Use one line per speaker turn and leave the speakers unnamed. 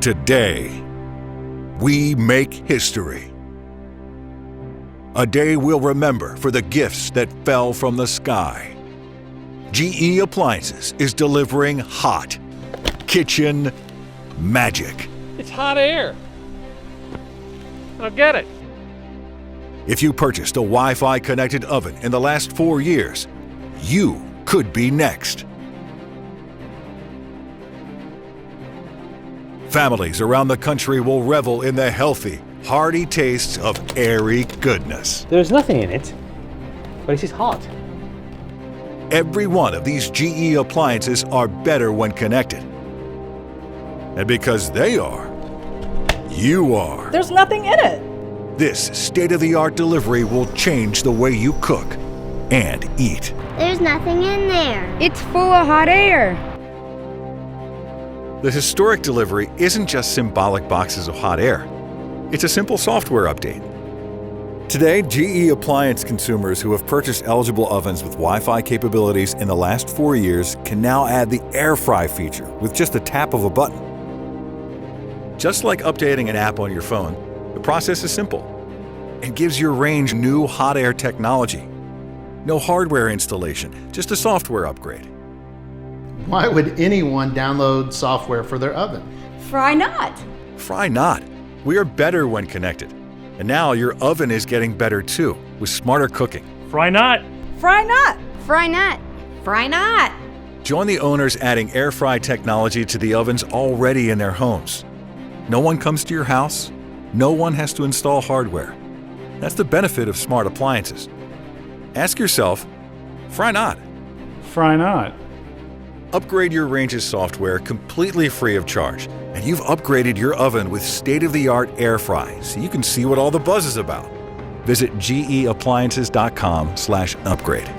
Today, we make history. A day we'll remember for the gifts that fell from the sky. GE Appliances is delivering hot kitchen magic.
It's hot air. I'll get it.
If you purchased a Wi-Fi connected oven in the last 4 years, you could be next. Families around the country will revel in the healthy, hearty tastes of airy goodness.
There's nothing in it, but it's just hot.
Every one of these GE appliances are better when connected. And because they are, you are.
There's nothing in it.
This state-of-the-art delivery will change the way you cook and eat.
There's nothing in there.
It's full of hot air.
The historic delivery isn't just symbolic boxes of hot air. It's a simple software update. Today, GE appliance consumers who have purchased eligible ovens with Wi-Fi capabilities in the last 4 years can now add the air fry feature with just a tap of a button. Just like updating an app on your phone, the process is simple. It gives your range new hot air technology. No hardware installation, just a software upgrade.
Why would anyone download software for their oven?
Fry not.
Fry not. We are better when connected. And now your oven is getting better too, with smarter cooking.
Fry not.
Fry not.
Fry not.
Fry not.
Join the owners adding air fry technology to the ovens already in their homes. No one comes to your house. No one has to install hardware. That's the benefit of smart appliances. Ask yourself, fry not.
Fry not.
Upgrade your range's software completely free of charge, and you've upgraded your oven with state-of-the-art air fry, so you can see what all the buzz is about. Visit geappliances.com/upgrade.